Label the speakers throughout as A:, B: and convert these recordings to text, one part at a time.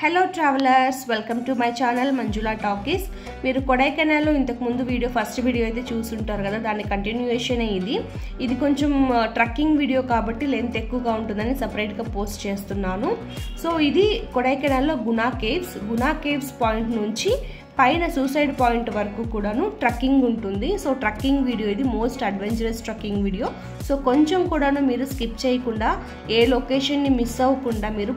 A: Hello travellers, welcome to my channel Manjula talkies. మీరు కొడైకెనాల్లో ఇంతకు ముందు ఫస్ట్ వీడియో అయితే చూసుంటారు కదా, దాని కంటిన్యూయేషన్ ఇది కొంచెం ట్రక్కింగ్ వీడియో కాబట్టి లెంత్ ఎక్కువగా ఉంటుందని సపరేట్గా పోస్ట్ చేస్తున్నాను. సో ఇది కొడైకెనాల్లో గునా కేవ్స్ పాయింట్ నుంచి పైన సూసైడ్ పాయింట్ వరకు కూడాను ట్రక్కింగ్ ఉంటుంది. సో ట్రక్కింగ్ వీడియో ఇది most adventurous trekking video. So కొంచెం కూడాను మీరు స్కిప్ చేయకుండా, ఏ లొకేషన్ని మిస్ అవ్వకుండా మీరు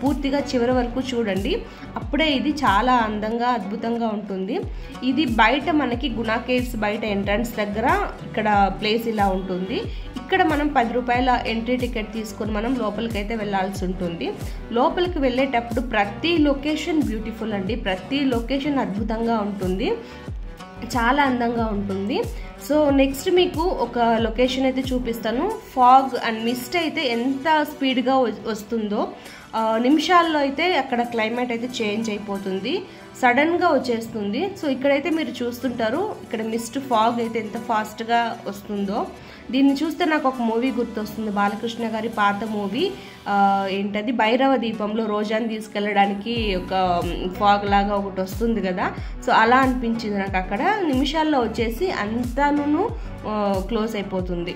A: పూర్తిగా చివరి వరకు చూడండి. అప్పుడే ఇది చాలా అందంగా అద్భుతంగా ఉంటుంది. ఇది బయట మనకి గునా కేవ్స్ బయట ఎంట్రన్స్ దగ్గర ఇక్కడ ప్లేస్ ఇలా ఉంటుంది. ఇక్కడ మనం 10 రూపాయల ఎంట్రీ టికెట్ తీసుకొని మనం లోపలికి అయితే వెళ్ళాల్సి ఉంటుంది. లోపలికి వెళ్ళేటప్పుడు ప్రతి లొకేషన్ బ్యూటిఫుల్ అండి, ప్రతి లొకేషన్ అద్భుతంగా ఉంటుంది, చాలా అందంగా ఉంటుంది. సో నెక్స్ట్ మీకు ఒక లొకేషన్ అయితే చూపిస్తాను. ఫాగ్ అండ్ మిస్ట్ అయితే ఎంత స్పీడ్గా వస్తుందో, నిమిషాల్లో అయితే అక్కడ క్లైమేట్ అయితే చేంజ్ అయిపోతుంది, సడన్గా వచ్చేస్తుంది. సో ఇక్కడైతే మీరు చూస్తుంటారు, ఇక్కడ మిస్ట్ ఫాగ్ అయితే ఎంత ఫాస్ట్గా వస్తుందో. దీన్ని చూస్తే నాకు ఒక మూవీ గుర్తొస్తుంది, బాలకృష్ణ గారి పాత మూవీ, ఏంటది భైరవ దీపంలో రోజాని తీసుకెళ్ళడానికి ఒక ఫాగ్ లాగా ఒకటి వస్తుంది కదా. సో అలా అనిపించింది నాకు. అక్కడ నిమిషాల్లో వచ్చేసి అంతాను క్లోజ్ అయిపోతుంది.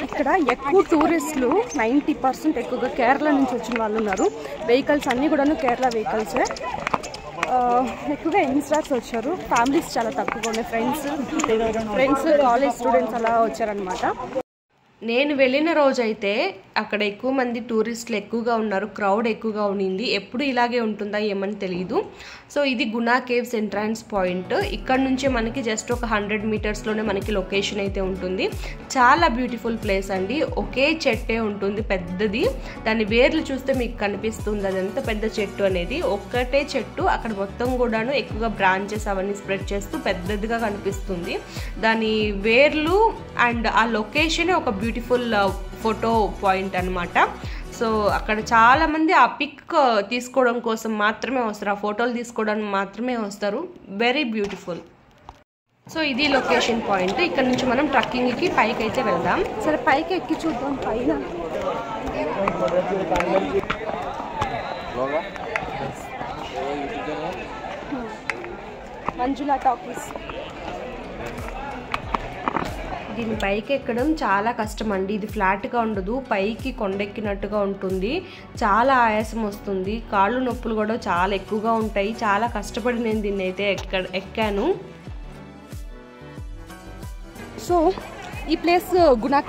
B: ఇక్కడ ఎక్కువ టూరిస్టులు 90% ఎక్కువగా కేరళ నుంచి వచ్చిన వాళ్ళు ఉన్నారు. వెహికల్స్ అన్నీ కూడాను కేరళ వెహికల్సే. ఎక్కువగా యంగ్స్టర్స్ వచ్చారు, ఫ్యామిలీస్ చాలా తక్కువగా ఉన్నాయి. ఫ్రెండ్స్ కాలేజ్ స్టూడెంట్స్ అలా వచ్చారనమాట.
A: నేను వెళ్ళిన రోజైతే అక్కడ ఎక్కువ మంది టూరిస్టులు ఎక్కువగా ఉన్నారు, క్రౌడ్ ఎక్కువగా ఉండింది. ఎప్పుడు ఇలాగే ఉంటుందా ఏమని తెలియదు. సో ఇది గునా కేవ్స్ ఎంట్రన్స్ పాయింట్. ఇక్కడ నుంచే మనకి జస్ట్ ఒక 100 మీటర్స్లోనే మనకి లొకేషన్ అయితే ఉంటుంది. చాలా బ్యూటిఫుల్ ప్లేస్ అండి. ఒకే చెట్టే ఉంటుంది పెద్దది, దాని వేర్లు చూస్తే మీకు కనిపిస్తుంది అది ఎంత పెద్ద చెట్టు అనేది. ఒక్కటే చెట్టు, అక్కడ మొత్తం కూడాను ఎక్కువగా బ్రాంచెస్ అవన్నీ స్ప్రెడ్ చేస్తూ పెద్దదిగా కనిపిస్తుంది. దాని వేర్లు అండ్ ఆ లొకేషన్ ఒక బ్యూటిఫుల్ ఫోటో పాయింట్ అనమాట. సో అక్కడ చాలామంది ఆ పిక్ తీసుకోవడం కోసం మాత్రమే వస్తారు, ఆ ఫోటోలు తీసుకోవడానికి మాత్రమే వస్తారు. Very beautiful. సో ఇది లొకేషన్ పాయింట్. ఇక్కడ నుంచి మనం ట్రక్కింగ్కి పైకి అయితే వెళ్దాం.
B: సరే పైకి ఎక్కి చూద్దాం. పైన మంజులా టాకీస్.
A: దీని పైకి ఎక్కడం చాలా కష్టం అండి. ఇది ఫ్లాట్గా ఉండదు, పైకి కొండెక్కినట్టుగా ఉంటుంది. చాలా ఆయాసం వస్తుంది, కాళ్ళు నొప్పులు కూడా చాలా ఎక్కువగా ఉంటాయి. చాలా కష్టపడి నేను దీన్ని అయితే ఎక్కాను.
B: సో ఈ ప్లేస్ గునా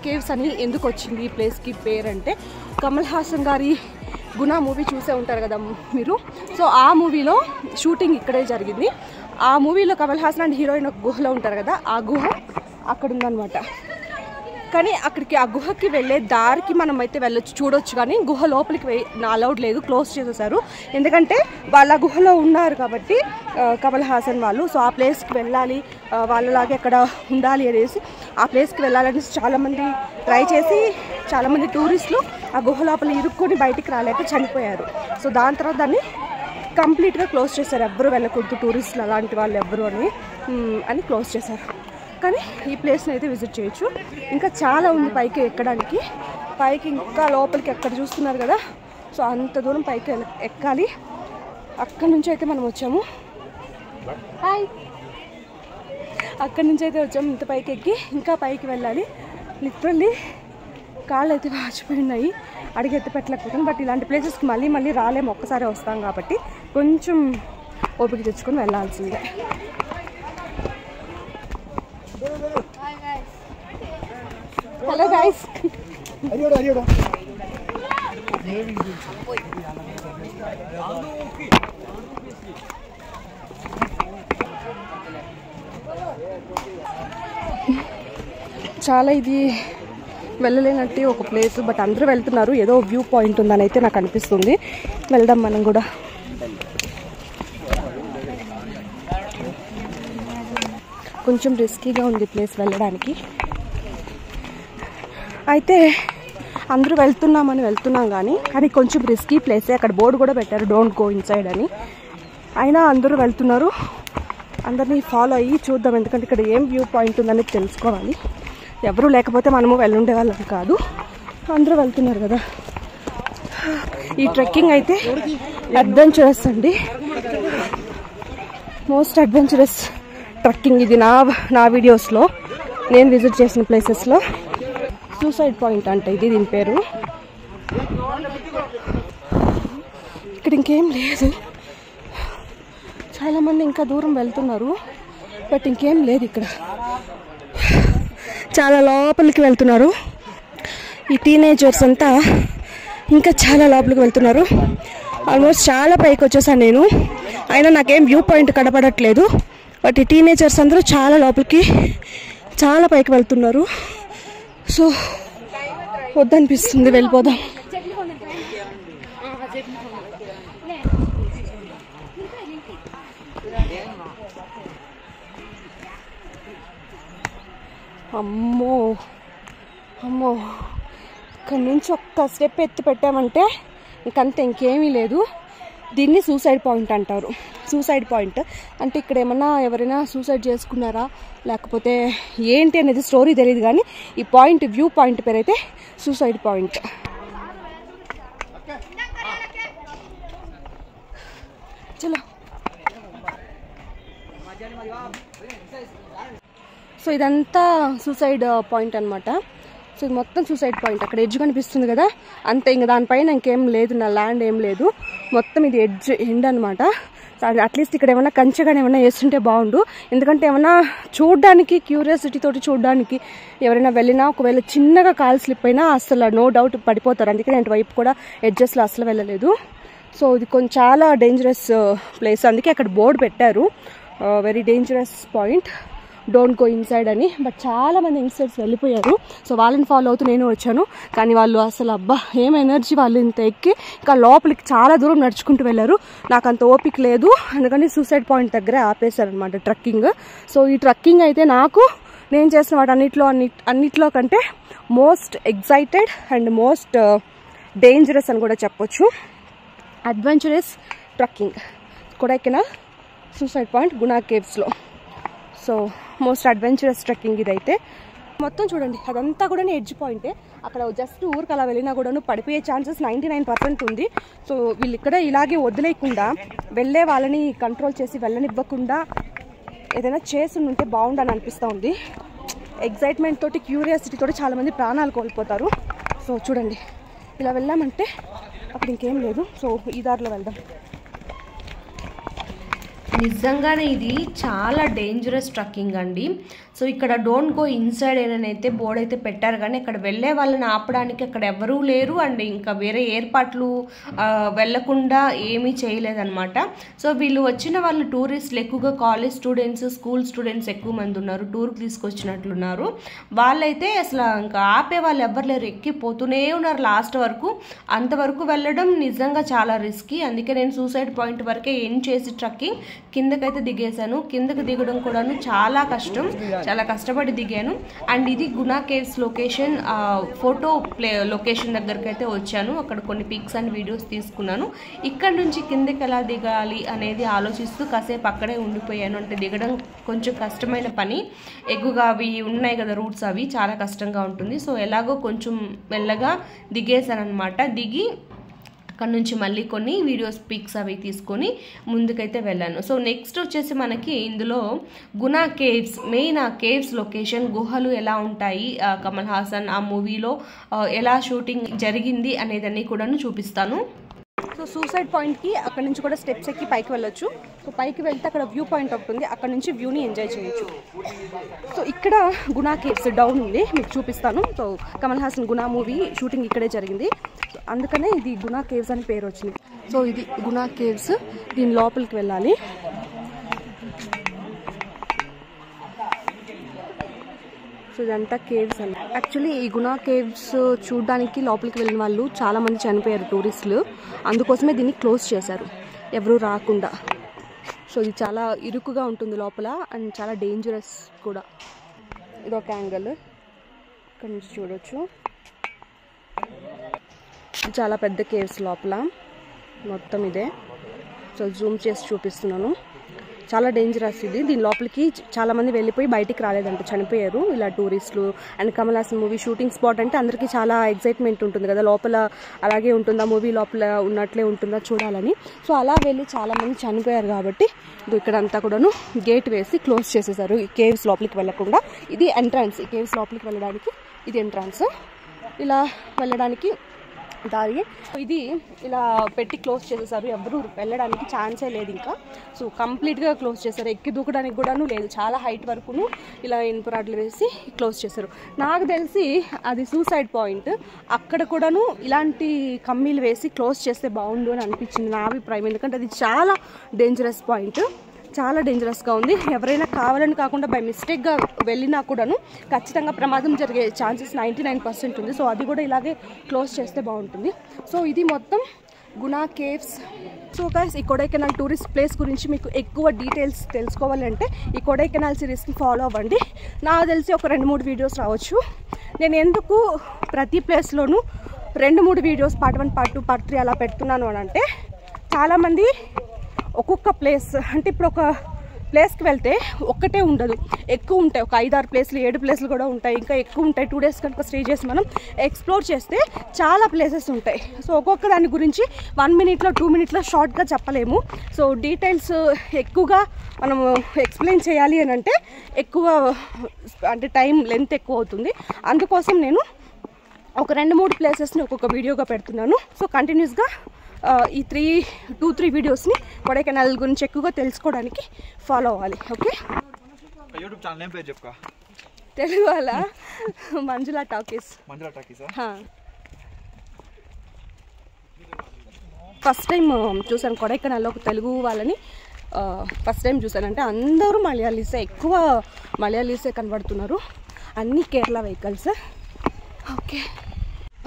B: కేవ్స్ అని ఎందుకు వచ్చింది ఈ ప్లేస్కి పేరంటే, కమల్ హాసన్ గారి గునా మూవీ చూసే ఉంటారు కదా మీరు. సో ఆ మూవీలో షూటింగ్ ఇక్కడే జరిగింది. ఆ మూవీలో కమల్ హాసన్ అండ్ హీరోయిన్ ఒక గుహలో ఉంటారు కదా, ఆ గుహ అక్కడ ఉందన్నమాట. కానీ అక్కడికి ఆ గుహకి వెళ్ళే దారికి మనం అయితే వెళ్ళొచ్చు, చూడొచ్చు. కానీ గుహ లోపలికి అలౌడ్ లేదు, క్లోజ్ చేసేసారు. ఎందుకంటే వాళ్ళ గుహలో ఉన్నారు కాబట్టి కమల్ హాసన్ వాళ్ళు. సో ఆ ప్లేస్కి వెళ్ళాలి, వాళ్ళలాగే అక్కడ ఉండాలి అనేసి ఆ ప్లేస్కి వెళ్ళాలని చాలామంది ట్రై చేసి, చాలామంది టూరిస్టులు ఆ గుహ లోపల ఇరుక్కొని బయటికి రాలేక చనిపోయారు. సో దాని తర్వాత దాన్ని కంప్లీట్గా క్లోజ్ చేశారు. ఎవ్వరూ వెళ్ళకూడదు టూరిస్టులు అలాంటి వాళ్ళు ఎవ్వరు అని క్లోజ్ చేశారు. కానీ ఈ ప్లేస్ని అయితే విజిట్ చేయొచ్చు. ఇంకా చాలా ఉంది పైకి ఎక్కడానికి. పైకి ఇంకా లోపలికి ఎక్కడ చూస్తున్నారు కదా, సో అంత దూరం పైకి ఎక్కాలి. అక్కడి నుంచి అయితే మనం వచ్చాము. హాయ్, అక్కడి నుంచి అయితే వచ్చాము. ఇంత పైకి ఎక్కి ఇంకా పైకి వెళ్ళాలి. లిటరల్లీ కాళ్ళు అయితే వాచిపోయినాయి, అడిగి ఎత్తి పెట్టలేకపోతాను. బట్ ఇలాంటి ప్లేసెస్కి మళ్ళీ రాలేము, ఒక్కసారి వస్తాం కాబట్టి కొంచెం ఓపిక తెచ్చుకొని వెళ్ళాల్సిందే. Hello guys. చాలా ఇది వెళ్ళలేనట్టు ఒక ప్లేస్, బట్ అందరూ వెళ్తున్నారు. ఏదో వ్యూ పాయింట్ ఉందని అయితే నాకు అనిపిస్తుంది. వెళ్దాం మనం కూడా. కొంచెం రిస్కీగా ఉంది ప్లేస్ వెళ్ళడానికి. అయితే అందరూ వెళ్తున్నాం కానీ కొంచెం రిస్కీ ప్లేసే. అక్కడ బోర్డు కూడా పెట్టారు, డోంట్ గో ఇన్సైడ్ అని. అయినా అందరూ వెళ్తున్నారు. అందరినీ ఫాలో అయ్యి చూద్దాం, ఎందుకంటే ఇక్కడ ఏం వ్యూ పాయింట్ ఉందని తెలుసుకోవాలి. ఎవరు లేకపోతే మనము వెళ్ళుండే వాళ్ళం కాదు, అందరూ వెళ్తున్నారు కదా. ఈ ట్రెక్కింగ్ అయితే అడ్వెంచరస్ అండి, మోస్ట్ అడ్వెంచరస్ ట్రెక్కింగ్ ఇది నా వీడియోస్లో నేను విజిట్ చేసిన ప్లేసెస్లో. సూసైడ్ పాయింట్ అంటే ఇది దీని పేరు. ఇక్కడ ఇంకేం లేదు, చాలామంది ఇంకా దూరం వెళ్తున్నారు, బట్ ఇంకేం లేదు ఇక్కడ, చాలా లోపలికి వెళ్తున్నారు. ఈ టీనేజర్స్ అంతా ఇంకా చాలా లోపలికి వెళ్తున్నారు. ఆల్మోస్ట్ చాలా పైకి వచ్చేసాను నేను, అయినా నాకేం వ్యూ పాయింట్ కనపడట్లేదు. బట్ ఈ టీనేజర్స్ అందరూ చాలా లోపలికి చాలా పైకి వెళ్తున్నారు. సో వద్దనిపిస్తుంది, వెళ్ళిపోదాం. అమ్మో అమ్మో, ఇక్కడ నుంచి ఒక్క స్టెప్ ఎత్తి పెట్టామంటే ఇంకంతే, ఇంకేమీ లేదు. దీన్ని సూసైడ్ పాయింట్ అంటారు. సూసైడ్ పాయింట్ అంటే ఇక్కడ ఏమన్నా ఎవరైనా సూసైడ్ చేసుకున్నారా లేకపోతే ఏంటి అనేది స్టోరీ తెలియదు, కానీ ఈ పాయింట్ వ్యూ పాయింట్ పేరైతే సూసైడ్ పాయింట్. చలో, సో ఇదంతా సూసైడ్ పాయింట్ అనమాట. సో ఇది మొత్తం సూసైడ్ పాయింట్. అక్కడ ఎడ్జ్ కనిపిస్తుంది కదా, అంతే, ఇంకా దానిపైన ఇంకేం లేదు, నా ల్యాండ్ ఏం లేదు, మొత్తం ఇది ఎండ్ అనమాట. అట్లీస్ట్ ఇక్కడ ఏమైనా కంచెగానే ఏమైనా వేస్తుంటే బాగుండు, ఎందుకంటే ఏమైనా చూడడానికి క్యూరియాసిటీ తోటి చూడడానికి ఎవరైనా వెళ్ళినా ఒకవేళ చిన్నగా కాల్ స్లిప్ అయినా అసలు నో డౌట్ పడిపోతారు. అందుకే నేను వైపు కూడా ఎడ్జెస్లో అసలు వెళ్ళలేదు. సో ఇది కొంచెం చాలా డేంజరస్ ప్లేస్, అందుకే అక్కడ బోర్డు పెట్టారు, very dangerous point, don't go inside అని. బట్ చాలా మంది ఇన్సైడ్స్ వెళ్ళిపోయారు. సో వాళ్ళని ఫాలో అవుతూ నేను వచ్చాను, కానీ వాళ్ళు అసలు అబ్బా ఏం ఎనర్జీ, వాళ్ళు ఇంత ఎక్కి ఇంకా లోపలికి చాలా దూరం నడుచుకుంటూ వెళ్ళారు. నాకు అంత ఓపిక లేదు, అందుకని సూసైడ్ పాయింట్ దగ్గరే ఆపేశారనమాట ట్రెక్కింగ్. సో ఈ ట్రెక్కింగ్ అయితే నాకు నేను చేసిన వాటి అన్నిట్లో కంటే most excited and most dangerous అని కూడా చెప్పొచ్చు. Adventurous trekking Kodaikanal suicide point Guna కేవ్స్లో. సో మోస్ట్ అడ్వెంచరస్ ట్రెక్కింగ్ ఇదైతే. మొత్తం చూడండి, అదంతా కూడా ఎడ్జ్ పాయింటే. అక్కడ జస్ట్ ఊరికి అలా వెళ్ళినా కూడా పడిపోయే ఛాన్సెస్ 99% ఉంది. సో వీళ్ళు ఇక్కడ ఇలాగే వదిలేయకుండా వెళ్ళే వాళ్ళని కంట్రోల్ చేసి వెళ్ళనివ్వకుండా ఏదైనా చేసి ఉంటే బాగుండని అనిపిస్తూ ఉంది. ఎగ్జైట్మెంట్ తోటి క్యూరియాసిటీ తోటి చాలామంది ప్రాణాలు కోల్పోతారు. సో చూడండి, ఇలా వెళ్ళామంటే అక్కడ ఇంకేం లేదు. సో ఈ దారిలో వెళ్దాం.
A: నిజంగానే ఇది చాలా డేంజరస్ ట్రెక్కింగ్ అండి. సో ఇక్కడ డోంట్ గో ఇన్సైడ్ ఏనైతే బోర్డు అయితే పెట్టారు, కానీ ఇక్కడ వెళ్ళే వాళ్ళని ఆపడానికి అక్కడ ఎవరూ లేరు. అండ్ ఇంకా వేరే ఏర్పాట్లు వెళ్లకుండా ఏమీ చేయలేదన్నమాట. సో వీళ్ళు వచ్చిన వాళ్ళు టూరిస్టులు ఎక్కువగా కాలేజ్ స్టూడెంట్స్, స్కూల్ స్టూడెంట్స్ ఎక్కువ మంది ఉన్నారు, టూర్కి తీసుకొచ్చినట్లున్నారు. వాళ్ళైతే అసలు ఇంకా ఆపే వాళ్ళు ఎవరు లేరు, ఎక్కిపోతూనే ఉన్నారు లాస్ట్ వరకు. అంతవరకు వెళ్ళడం నిజంగా చాలా రిస్కీ. అందుకే నేను సూసైడ్ పాయింట్ వరకే ఎండ్ చేసి ట్రెక్కింగ్ కిందకైతే దిగేశాను. కిందకి దిగడం కూడాను చాలా కష్టం, చాలా కష్టపడి దిగాను. అండ్ ఇది Guna caves location, photo location దగ్గరికి అయితే వచ్చాను. అక్కడ కొన్ని పిక్స్ అండ్ వీడియోస్ తీసుకున్నాను. ఇక్కడ నుంచి కిందకి ఎలా దిగాలి అనేది ఆలోచిస్తూ కాసేపు అక్కడే ఉండిపోయాను. అంటే దిగడం కొంచెం కష్టమైన పని, ఎగుగా అవి ఉన్నాయి కదా రూట్స్, అవి చాలా కష్టంగా ఉంటుంది. సో ఎలాగో కొంచెం మెల్లగా దిగేశాను అనమాట. దిగి అక్కడ నుంచి మళ్ళీ కొన్ని వీడియోస్ పిక్స్ అవి తీసుకొని ముందుకైతే వెళ్ళాను. సో నెక్స్ట్ వచ్చేసి మనకి ఇందులో గునా కేవ్స్, మెయిన్ ఆ కేవ్స్ లొకేషన్, గుహలు ఎలా ఉంటాయి, కమల్ హాసన్ ఆ మూవీలో ఎలా షూటింగ్ జరిగింది అనేదాన్ని కూడాను చూపిస్తాను.
B: సో సూసైడ్ పాయింట్కి అక్కడ నుంచి కూడా స్టెప్స్ ఎక్కి పైకి వెళ్ళొచ్చు. సో పైకి వెళ్తే అక్కడ వ్యూ పాయింట్ ఒకటి ఉంది, అక్కడ నుంచి వ్యూని ఎంజాయ్ చేయొచ్చు. సో ఇక్కడ గునా కేవ్స్ డౌన్ ఉంది, మీకు చూపిస్తాను. So Kamal Haasan Guna movie shooting ఇక్కడే జరిగింది, అందుకనే ఇది గునా కేవ్స్ అని పేరు వచ్చింది. సో ఇది గునా కేవ్స్, దీని లోపలికి వెళ్ళాలి. సో ఇదంతా కేవ్స్ అండి. యాక్చువల్లీ ఈ గునా కేవ్స్ చూడడానికి లోపలికి వెళ్ళిన వాళ్ళు చాలామంది చనిపోయారు టూరిస్టులు, అందుకోసమే దీన్ని క్లోజ్ చేశారు ఎవరు రాకుండా. సో ఇది చాలా ఇరుకుగా ఉంటుంది లోపల అండ్ చాలా డేంజరస్ కూడా. ఇదొక యాంగిల్, ఇక్కడ నుంచి చూడొచ్చు. చాలా పెద్ద కేవ్స్ లోపల మొత్తం ఇదే. సో జూమ్ చేసి చూపిస్తున్నాను. చాలా డేంజరస్ ఇది. దీని లోపలికి చాలామంది వెళ్ళిపోయి బయటికి రాలేదంట, చనిపోయారు ఇలా టూరిస్టులు. And Kamal Haasan movie shooting spot అంటే అందరికీ చాలా ఎక్సైట్మెంట్ ఉంటుంది కదా, లోపల అలాగే ఉంటుందా, మూవీ లోపల ఉన్నట్లే ఉంటుందా చూడాలని. సో అలా వెళ్ళి చాలామంది చనిపోయారు కాబట్టి ఇక్కడ అంతా కూడాను గేట్ వేసి క్లోజ్ చేసేసారు, ఈ కేవ్స్ లోపలికి వెళ్ళకుండా. ఇది ఎంట్రన్స్, ఈ కేవ్స్ లోపలికి వెళ్ళడానికి ఇది ఎంట్రన్స్, ఇలా వెళ్ళడానికి దారి. ఇది ఇలా పెట్టి క్లోజ్ చేసేసారు, ఎవరు వెళ్ళడానికి ఛాన్సే లేదు ఇంకా. సో కంప్లీట్గా క్లోజ్ చేశారు, ఎక్కి దూకడానికి కూడాను లేదు, చాలా హైట్ వరకును ఇలా ఇనుప రాడ్లు వేసి క్లోజ్ చేశారు. నాకు తెలిసి అది సూసైడ్ పాయింట్, అక్కడ కూడాను ఇలాంటి కమ్మీలు వేసి క్లోజ్ చేస్తే బాగుండు అని అనిపించింది నా అభిప్రాయం. ఎందుకంటే అది చాలా డేంజరస్ పాయింట్, చాలా డేంజరస్గా ఉంది. ఎవరైనా కావాలని కాకుండా బై మిస్టేక్గా వెళ్ళినా కూడాను ఖచ్చితంగా ప్రమాదం జరిగే ఛాన్సెస్ 99% ఉంది. సో అది కూడా ఇలాగే క్లోజ్ చేస్తే బాగుంటుంది. సో ఇది మొత్తం గునా కేవ్స్. సో గైస్, ఈ కొడైకెనాల్ టూరిస్ట్ ప్లేస్ గురించి మీకు ఎక్కువ డీటెయిల్స్ తెలుసుకోవాలంటే ఈ కొడైకెనాల్ సిరీస్ని ఫాలో అవ్వండి. నాకు తెలిసి ఒక 2-3 వీడియోస్ రావచ్చు. నేను ఎందుకు ప్రతి ప్లేస్లోనూ 2-3 వీడియోస్ పార్ట్ 1, పార్ట్ 2, పార్ట్ 3 అలా పెడుతున్నాను అని అంటే, చాలామంది ఒక్కొక్క ప్లేస్ అంటే ఇప్పుడు ఒక ప్లేస్కి వెళ్తే ఒక్కటే ఉండదు, ఎక్కువ ఉంటాయి, ఒక 5-6 ప్లేస్లు 7 ప్లేస్లు కూడా ఉంటాయి, ఇంకా ఎక్కువ ఉంటాయి. 2 days కనుక స్టే చేసి మనం ఎక్స్ప్లోర్ చేస్తే చాలా ప్లేసెస్ ఉంటాయి. సో ఒక్కొక్క దాని గురించి 1 minute 2 minutes షార్ట్గా చెప్పలేము. సో డీటెయిల్స్ ఎక్కువగా మనము ఎక్స్ప్లెయిన్ చేయాలి అని అంటే ఎక్కువ అంటే టైం లెంత్ ఎక్కువ అవుతుంది. అందుకోసం నేను ఒక 2-3 ప్లేసెస్ని ఒక్కొక్క వీడియోగా పెడుతున్నాను. సో కంటిన్యూస్గా ఈ 2-3 వీడియోస్ని కొడైకెనాల్ గురించి ఎక్కువగా తెలుసుకోవడానికి ఫాలో అవ్వాలి. ఓకే,
C: యూట్యూబ్ ఛానల్ ఏం పేరు చెప్పుకో.
B: తెలుగు వాళ్ళ మంజులా టాకీస్. ఫస్ట్ టైం చూసాను కొడైకెనాల్లో ఒక తెలుగు వాళ్ళని, ఫస్ట్ టైం చూసాను. అంటే అందరూ మలయాళీసే, ఎక్కువ మలయాళీసే కనబడుతున్నారు, అన్ని కేరళ వెహికల్స్. ఓకే,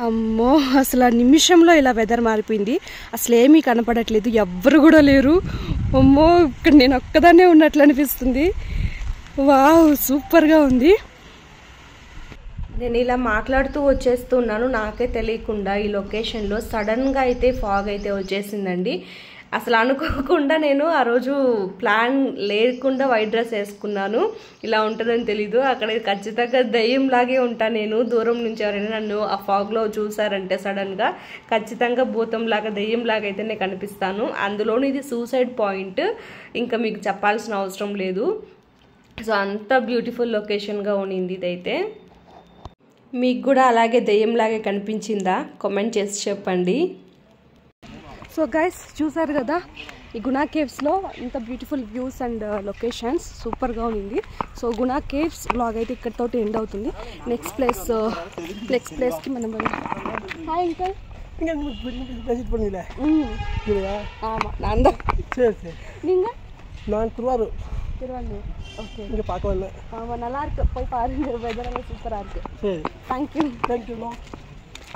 B: అమ్మో అసలు ఆ నిమిషంలో ఇలా వెదర్ మారిపోయింది, అసలు ఏమీ కనపడట్లేదు, ఎవ్వరు కూడా లేరు. అమ్మో ఇక్కడ నేను ఒక్కదాన్నే ఉన్నట్లు అనిపిస్తుంది. వావ్, సూపర్గా ఉంది.
A: నేను ఇలా మాట్లాడుతూ వచ్చేస్తున్నాను, నాకే తెలియకుండా ఈ లొకేషన్లో సడన్గా అయితే ఫాగ్ అయితే వచ్చేసిందండి. అసలు అనుకోకుండా నేను ఆ రోజు ప్లాన్ లేకుండా వైట్ డ్రెస్ వేసుకున్నాను, ఇలా ఉంటుందని తెలీదు. అక్కడ ఖచ్చితంగా దయ్యంలాగే ఉంటాను నేను. దూరం నుంచి ఎవరైనా నన్ను ఆ ఫాగ్లో చూసారంటే సడన్గా ఖచ్చితంగా భూతంలాగా దయ్యంలాగా అయితే నేను కనిపిస్తాను. అందులోనూ ఇది సూసైడ్ పాయింట్, ఇంకా మీకు చెప్పాల్సిన అవసరం లేదు. సో అంత బ్యూటిఫుల్ లొకేషన్గా ఉండింది ఇదైతే. మీకు కూడా అలాగే దయ్యంలాగే కనిపించిందా? కామెంట్ చేసి చెప్పండి.
B: సో గైస్, చూసారు కదా ఈ గునా కేవ్స్లో ఇంత బ్యూటిఫుల్ వ్యూస్ అండ్ లొకేషన్స్, సూపర్గా ఉంది. సో గునా కేవ్స్ బ్లాగ్ అయితే ఇక్కడితోటి ఎండ్ అవుతుంది. నెక్స్ట్ ప్లేస్కి మనం హాయ్ అంకల్.
D: நான் திருவாரூர்.
B: ஓகே,
D: இங்கே பார்க்க வந்தேன்.
B: ஆமாம், நல்லா இருக்கு, போய் பாருங்க, வெதரெல்லாம் சூப்பராக இருக்குது.
D: சரி,
B: தேங்க்யூ.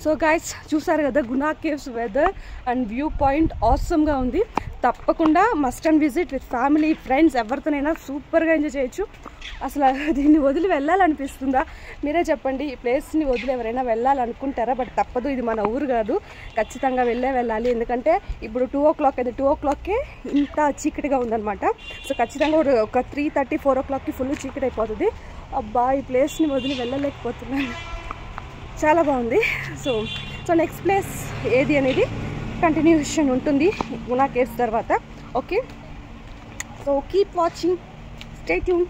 B: సో గైస్, చూసారు కదా Guna caves weather and view point ఆసమ్గా ఉంది. తప్పకుండా must and visit with family, friends, ఎవరితోనైనా సూపర్గా ఎంజాయ్ చేయొచ్చు. అసలు దీన్ని వదిలి వెళ్ళాలనిపిస్తుందా? మీరే చెప్పండి. ఈ ప్లేస్ని వదిలి ఎవరైనా వెళ్ళాలనుకుంటారా? బట్ తప్పదు, ఇది మన ఊరు కాదు, ఖచ్చితంగా వెళ్ళాలి. ఎందుకంటే ఇప్పుడు 2 o'clock అయితే 2 o'clockకే ఇంత చీకటిగా ఉందన్నమాట. సో ఖచ్చితంగా ఒక 3:30, 4 o'clockకి ఫుల్ చీకటి అయిపోతుంది. అబ్బా, ఈ ప్లేస్ని వదిలి వెళ్ళలేకపోతున్నాను, చాలా బాగుంది. సో నెక్స్ట్ ప్లేస్ ఏది అనేది కంటిన్యూషన్ ఉంటుంది గునా కేవ్స్ తర్వాత. Okay, so keep watching, stay tune.